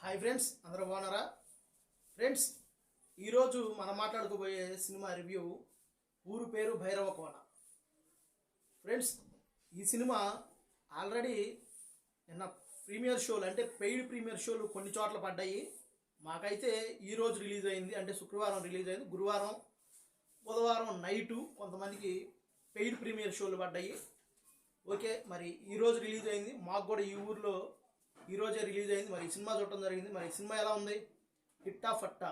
Hi friends, అందరూ బాగున్నారా? Friends, ఈరోజు మనం మాట్లాడుకోబోయే సినిమా రివ్యూ ఊరు పేరు భైరవ కోన. ఫ్రెండ్స్, ఈ సినిమా ఆల్రెడీ నిన్న ప్రీమియర్ షోలు అంటే పెయిడ్ ప్రీమియర్ షోలు కొన్ని చోట్ల పడ్డాయి. మాకైతే ఈరోజు రిలీజ్ అయింది, అంటే శుక్రవారం రిలీజ్ అయింది. గురువారం బుధవారం నైటు కొంతమందికి పెయిడ్ ప్రీమియర్ షోలు పడ్డాయి. ఓకే, మరి ఈరోజు రిలీజ్ అయింది. మాకు కూడా ఈ ఊర్లో ఈరోజే రిలీజ్ అయింది. మరి ఈ సినిమా చూడటం జరిగింది. మరి ఈ సినిమా ఎలా ఉంది, హిట్టా ఫట్టా,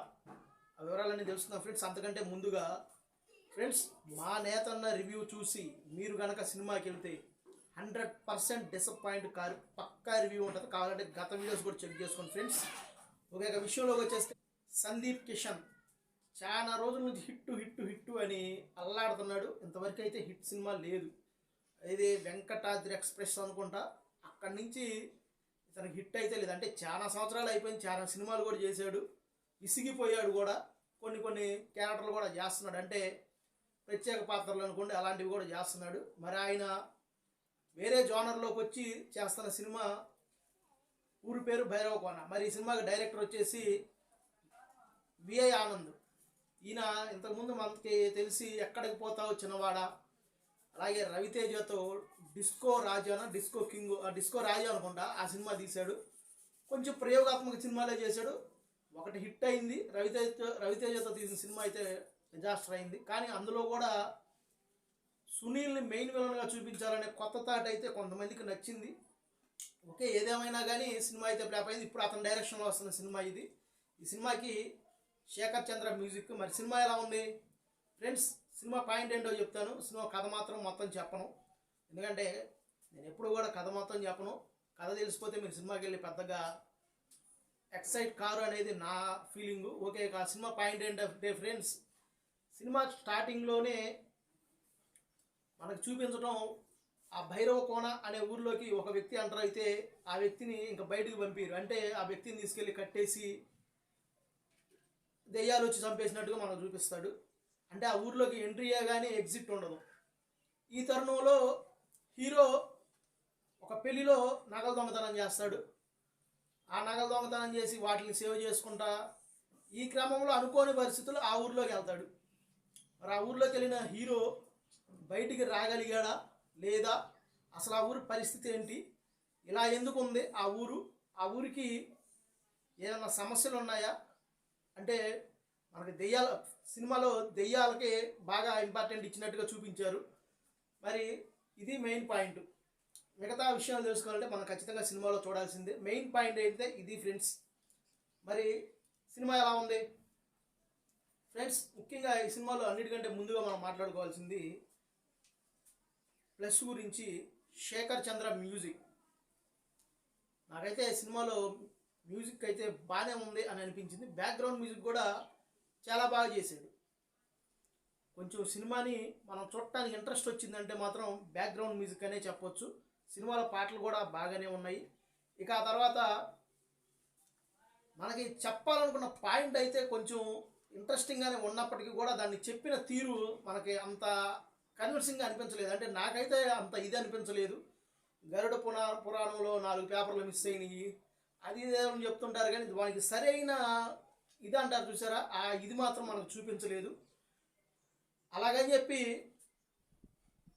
ఆ వివరాలన్నీ తెలుస్తున్నాం ఫ్రెండ్స్. అంతకంటే ముందుగా ఫ్రెండ్స్, మా నేతన్న రివ్యూ చూసి మీరు కనుక సినిమాకి వెళ్తే 100% డిసప్పాయింట్ కారు పక్కా రివ్యూ ఉంటుంది. కావాలంటే గత వీడియోస్ కూడా చెక్ చేసుకోండి ఫ్రెండ్స్. ఒక విషయంలోకి వచ్చేస్తే, సందీప్ కిషన్ చాలా రోజుల నుంచి హిట్టు అని అల్లాడుతున్నాడు. ఇంతవరకు అయితే హిట్ సినిమా లేదు. ఇది వెంకటాద్రి ఎక్స్ప్రెస్ అనుకుంటా, అక్కడి నుంచి ఇతనికి హిట్ అయితే లేదు. అంటే చాలా సంవత్సరాలు అయిపోయింది, చాలా సినిమాలు కూడా చేశాడు, విసిగిపోయాడు కూడా. కొన్ని క్యారెక్టర్లు కూడా చేస్తున్నాడు, అంటే ప్రత్యేక పాత్రలు అనుకోండి, అలాంటివి కూడా చేస్తున్నాడు. మరి ఆయన వేరే జోనర్లోకి వచ్చి చేస్తున్న సినిమా ఊరి పేరు భైరవ కోన. మరి ఈ సినిమాకి డైరెక్టర్ వచ్చేసి విఐ ఆనంద్. ఈయన ఇంతకుముందు మనకి తెలిసి ఎక్కడికి పోతావు చిన్నవాడ, అలాగే రవితేజతో డిస్కో రాజా అనుకుంటా ఆ సినిమా తీశాడు. కొంచెం ప్రయోగాత్మక సినిమాలే చేశాడు. ఒకటి హిట్ అయింది, రవితేజతో తీసిన సినిమా అయితే డిజాస్టర్ అయింది. కానీ అందులో కూడా సునీల్ని మెయిన్ విలన్గా చూపించాలనే కొత్త థాట్ అయితే కొంతమందికి నచ్చింది. ఓకే, ఏదేమైనా కానీ సినిమా అయితే ఫ్లాప్ అయింది. ఇప్పుడు అతని డైరెక్షన్లో వస్తున్న సినిమా ఇది. ఈ సినిమాకి శేఖర్ చంద్ర మ్యూజిక్. మరి సినిమా ఎలా ఉంది ఫ్రెండ్స్? సినిమా పాయింట్ ఏంటో చెప్తాను, సినిమా కథ మాత్రం మొత్తం చెప్పను. ఎందుకంటే నేను ఎప్పుడు కూడా కథ మొత్తం చెప్పను. కథ తెలిసిపోతే మీరు సినిమాకి వెళ్ళి పెద్దగా ఎక్సైట్ కారు అనేది నా ఫీలింగు. ఓకే, సినిమా పాయింట్ ఏంటంటే ఫ్రెండ్స్, సినిమా స్టార్టింగ్లోనే మనకు చూపించడం, ఆ భైరవ కోన అనే ఊర్లోకి ఒక వ్యక్తి ఎంటర్ అయితే ఆ వ్యక్తిని ఇంకా బయటకు పంపారు. అంటే ఆ వ్యక్తిని తీసుకెళ్ళి కట్టేసి దెయ్యాలు వచ్చి చంపేసినట్టుగా మనకు చూపిస్తాడు. అంటే ఆ ఊర్లోకి ఎంట్రీ అయ్యగానే ఎగ్జిట్ ఉండదు. ఈ తరుణంలో హీరో ఒక పెళ్లిలో నగల దొంగతనం చేస్తాడు. ఆ నగల దొంగతనం చేసి వాటిని సేవ్ చేసుకుంటా ఈ క్రమంలో అనుకోని పరిస్థితులు ఆ ఊర్లోకి వెళ్తాడు. మరి ఆ ఊర్లోకి వెళ్ళిన హీరో బయటికి రాగలిగాడా లేదా, అసలు ఆ ఊరి పరిస్థితి ఏంటి, ఇలా ఎందుకు ఉంది ఆ ఊరికి ఏదైనా సమస్యలు ఉన్నాయా అంటే, మనకి సినిమాలో దెయ్యాలకి బాగా ఇంపార్టెంట్ ఇచ్చినట్టుగా చూపించారు. మరి ఇది మెయిన్ పాయింట్. మిగతా విషయాలు తెలుసుకోవాలంటే మనం ఖచ్చితంగా సినిమాలో చూడాల్సిందే. మెయిన్ పాయింట్ అయితే ఇది ఫ్రెండ్స్. మరి సినిమా ఎలా ఉంది ఫ్రెండ్స్? ముఖ్యంగా ఈ సినిమాలో అన్నిటికంటే ముందుగా మనం మాట్లాడుకోవాల్సింది ప్లస్ గురించి, శేఖర్ చంద్ర మ్యూజిక్. నాకైతే సినిమాలో మ్యూజిక్ అయితే బాగానే ఉంది అని అనిపించింది. బ్యాక్గ్రౌండ్ మ్యూజిక్ కూడా చాలా బాగా చేశాడు. కొంచెం సినిమాని మనం చూడటానికి ఇంట్రెస్ట్ వచ్చిందంటే మాత్రం బ్యాక్గ్రౌండ్ మ్యూజిక్ అనే చెప్పొచ్చు. సినిమాలో పాటలు కూడా బాగానే ఉన్నాయి. ఇక ఆ తర్వాత మనకి చెప్పాలనుకున్న పాయింట్ అయితే కొంచెం ఇంట్రెస్టింగ్గానే ఉన్నప్పటికీ కూడా దాన్ని చెప్పిన తీరు మనకి అంత కన్విన్సింగ్గా అనిపించలేదు. అంటే నాకైతే అంత ఇది అనిపించలేదు. గరుడ పురాణంలో 4 పేపర్లు మిస్ అయినాయి, అది ఇదేమని చెప్తుంటారు, కానీ వానికి సరైన ఇది అంటారు చూసారా, ఆ ఇది మాత్రం మనకు చూపించలేదు. అలాగని చెప్పి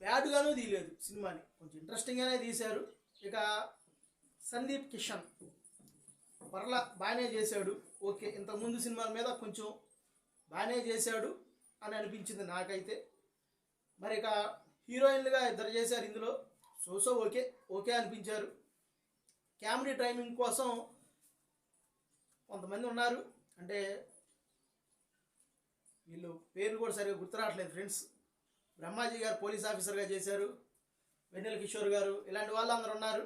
బ్యాడ్గానూ తీయలేదు సినిమాని, కొంచెం ఇంట్రెస్టింగ్గానే తీశారు. ఇక సందీప్ కిషన్ పర్లా బాగానే చేశాడు. ఓకే, ఇంతకుముందు సినిమాల మీద కొంచెం బాగానే చేశాడు అని అనిపించింది నాకైతే. మరి ఇక హీరోయిన్లుగా ఇద్దరు చేశారు ఇందులో. సో ఓకే అనిపించారు. కామెడీ టైమింగ్ కోసం కొంతమంది ఉన్నారు, అంటే వీళ్ళు పేర్లు కూడా సరిగా గుర్తురావట్లేదు ఫ్రెండ్స్. బ్రహ్మాజీ గారు పోలీస్ ఆఫీసర్గా చేశారు, వెన్నెల కిషోర్ గారు, ఇలాంటి వాళ్ళు అందరు ఉన్నారు.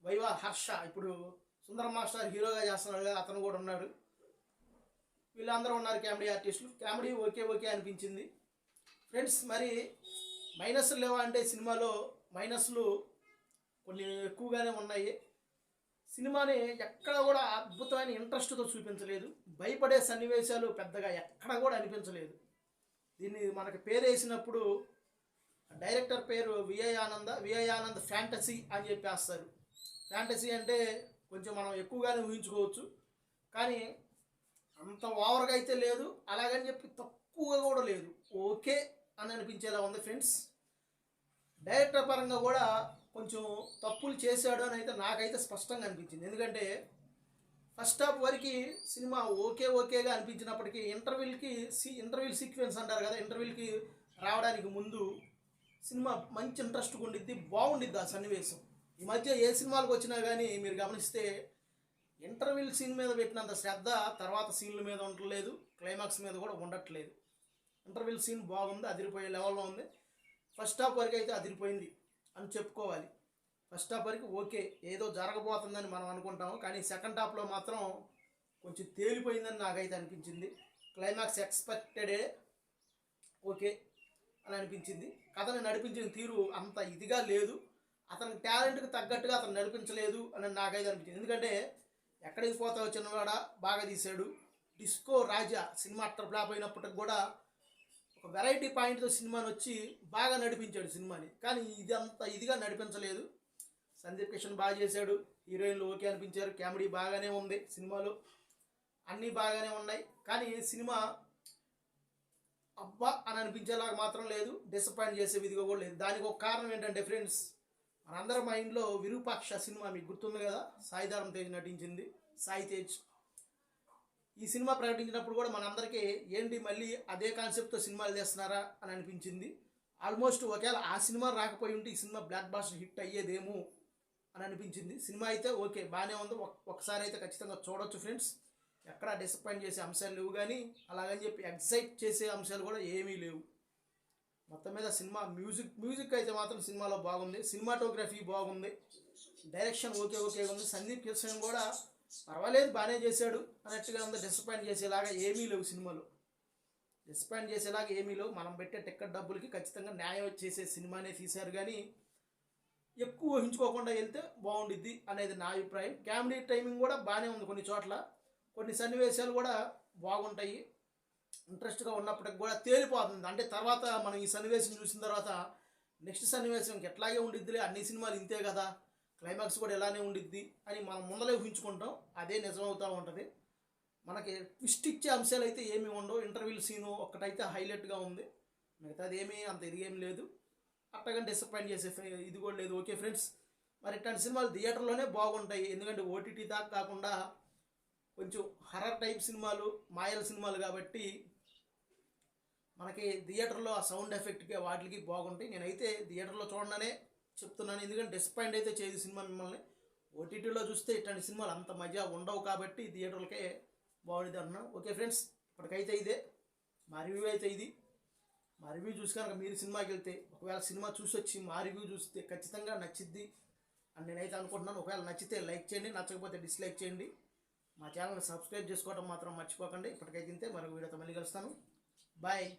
వైవా హర్ష ఇప్పుడు సుందరం మాస్టర్ హీరోగా చేస్తున్నాడు కదా, అతను కూడా ఉన్నాడు. వీళ్ళందరూ ఉన్నారు కామెడీ ఆర్టిస్టులు. కామెడీ ఓకే అనిపించింది ఫ్రెండ్స్. మరి మైనస్లు లేవా అంటే సినిమాలో మైనస్లు కొన్ని ఎక్కువగానే ఉన్నాయి. సినిమాని ఎక్కడ కూడా అద్భుతమైన ఇంట్రెస్ట్తో చూపించలేదు. భయపడే సన్నివేశాలు పెద్దగా ఎక్కడ కూడా అనిపించలేదు. దీన్ని మనకి పేరు వేసినప్పుడు డైరెక్టర్ పేరు విఐ ఆనంద్ ఫ్యాంటసీ అని చెప్పేస్తారు. ఫ్యాంటసీ అంటే కొంచెం మనం ఎక్కువగానే ఊహించుకోవచ్చు. కానీ అంత ఓవర్గా అయితే లేదు, అలాగని చెప్పి తక్కువగా కూడా లేదు, ఓకే అని అనిపించేలా ఉంది ఫ్రెండ్స్. డైరెక్టర్ పరంగా కూడా కొంచెం తప్పులు చేశాడు అని అయితే నాకైతే స్పష్టంగా అనిపించింది. ఎందుకంటే ఫస్ట్ హాఫ్ వరకు సినిమా ఓకేగా అనిపించినప్పటికీ ఇంటర్వ్యూల్ సీక్వెన్స్ అంటారు కదా, ఇంటర్వ్యూల్కి రావడానికి ముందు సినిమా మంచి ఇంట్రెస్ట్గా ఉండిద్ది, బాగుండిద్ది ఆ సన్నివేశం. ఈ మధ్య ఏ సినిమాలకు వచ్చినా కానీ మీరు గమనిస్తే ఇంటర్వ్యూల్ సీన్ మీద పెట్టినంత శ్రద్ధ తర్వాత సీన్ల మీద ఉండట్లేదు, క్లైమాక్స్ మీద కూడా ఉండట్లేదు. ఇంటర్వ్యూల్ సీన్ బాగుంది, అదిరిపోయే లెవెల్లో ఉంది. ఫస్ట్ హాఫ్ వరకు అయితే అదిరిపోయింది అని చెప్పుకోవాలి. ఫస్ట్ హాఫ్ వరకు ఓకే, ఏదో జరగబోతుందని మనం అనుకుంటాము, కానీ సెకండ్ హాఫ్లో మాత్రం కొంచెం తేలిపోయిందని నాకైతే అనిపించింది. క్లైమాక్స్ ఎక్స్పెక్టెడే ఓకే అని అనిపించింది. కథని నడిపించిన తీరు అంత ఇదిగా లేదు, అతని టాలెంట్కి తగ్గట్టుగా అతను నడిపించలేదు అని నాకైతే అనిపించింది. ఎందుకంటే ఎక్కడికి పోతావో చిన్నవాడ బాగా తీశాడు, డిస్కో రాజా సినిమా అట్టర్ ఫ్లాప్ అయినప్పటికి కూడా ఒక వెరైటీ పాయింట్తో సినిమాని వచ్చి బాగా నడిపించాడు సినిమాని, కానీ ఇది అంత ఇదిగా నడిపించలేదు. సందీప్ కిషన్ బాగా చేశాడు, హీరోయిన్లు ఓకే అనిపించారు, కామెడీ బాగానే ఉంది, సినిమాలో అన్నీ బాగానే ఉన్నాయి, కానీ సినిమా అబ్బా అని అనిపించేలాగా మాత్రం లేదు, డిసప్పాయింట్ చేసే విధిగా కూడా లేదు. దానికి ఒక కారణం ఏంటంటే ఫ్రెండ్స్, మనందరం మైండ్లో విరూపాక్ష సినిమా మీకు గుర్తుంది కదా, సాయిధరం తేజ్ నటించింది, సాయి తేజ్. ఈ సినిమా ప్రకటించినప్పుడు కూడా మనందరికీ ఏంటి మళ్ళీ అదే కాన్సెప్ట్తో సినిమాలు చేస్తున్నారా అని అనిపించింది. ఆల్మోస్ట్ ఒకవేళ ఆ సినిమా రాకపోయి ఉంటే ఈ సినిమా బ్లాక్ బాస్టర్ హిట్ అయ్యేదేమో అని అనిపించింది. సినిమా అయితే ఓకే బాగానే ఉంది, ఒకసారి అయితే ఖచ్చితంగా చూడొచ్చు ఫ్రెండ్స్. ఎక్కడా డిసప్పాయింట్ చేసే అంశాలు లేవు, కానీ అలాగని చెప్పి ఎగ్జైట్ చేసే అంశాలు కూడా ఏమీ లేవు. మొత్తం మీద సినిమా మ్యూజిక్ అయితే మాత్రం సినిమాలో బాగుంది, సినిమాటోగ్రఫీ బాగుంది, డైరెక్షన్ ఓకే ఉంది. సందీప్ కిషన్ కూడా పర్వాలేదు బాగానే చేశాడు అన్నట్టుగా ఉంది. డిసప్పాయింట్ చేసేలాగా ఏమీ లేవు సినిమాలో, డిసప్పాయింట్ చేసేలాగా ఏమీ లేవు. మనం పెట్టే టికెట్ డబ్బులకి ఖచ్చితంగా న్యాయం చేసే సినిమానే తీశారు, కానీ ఎక్కువ ఊహించుకోకుండా వెళ్తే బాగుండిద్ది అనేది నా అభిప్రాయం. కామెడీ టైమింగ్ కూడా బాగానే ఉంది, కొన్ని చోట్ల కొన్ని సన్నివేశాలు కూడా బాగుంటాయి, ఇంట్రెస్ట్గా ఉన్నప్పటికి కూడా తేలిపోతుంది. అంటే తర్వాత మనం ఈ సన్నివేశం చూసిన తర్వాత నెక్స్ట్ సన్నివేశం ఎట్లాగే ఉండిద్దిలే, అన్ని సినిమాలు ఇంతే కదా, క్లైమాక్స్ కూడా ఇలానే ఉండిద్ది అని మనం ముందలే ఊహించుకుంటాం, అదే నిజమవుతూ ఉంటుంది. మనకి ట్విస్ట్ ఇచ్చే అంశాలు అయితే ఏమీ ఉండవు. ఇంటర్వ్యూల్ సీను ఒక్కటైతే హైలైట్గా ఉంది, మిగతాది ఏమీ అంత ఇదిగేం లేదు. అట్టగా డిసప్పాయింట్ చేసే ఇది కూడా లేదు. ఓకే ఫ్రెండ్స్, మరి ఇట్లాంటి సినిమాలు థియేటర్లోనే బాగుంటాయి, ఎందుకంటే ఓటీటీ దాకా కాకుండా కొంచెం హర్రర్ టైప్ సినిమాలు, మాయల సినిమాలు కాబట్టి మనకి థియేటర్లో ఆ సౌండ్ ఎఫెక్ట్కి వాటికి బాగుంటాయి. నేనైతే థియేటర్లో చూడగానే చెప్తున్నాను, ఎందుకంటే డిసప్పాయింట్ అయితే చేయదు సినిమా మిమ్మల్ని. ఓటీటీలో చూస్తే ఇట్లాంటి సినిమాలు అంత మజా ఉండవు కాబట్టి థియేటర్లకే బాగుంది అన్నాను. ఓకే ఫ్రెండ్స్, ఇప్పటికైతే ఇదే మా రివ్యూ అయితే ఇది. మా రివ్యూ చూసి కనుక మీరు సినిమాకి వెళ్తే, ఒకవేళ సినిమా చూసి వచ్చి మా రివ్యూ చూస్తే ఖచ్చితంగా నచ్చిద్ది అని నేనైతే అనుకుంటున్నాను. ఒకవేళ నచ్చితే లైక్ చేయండి, నచ్చకపోతే డిస్లైక్ చేయండి. మా ఛానల్ని సబ్స్క్రైబ్ చేసుకోవడం మాత్రం మర్చిపోకండి. ఇప్పటికైతే ఇంతే, మరొక వీడియోతో మళ్ళీ కలుస్తాను. బాయ్.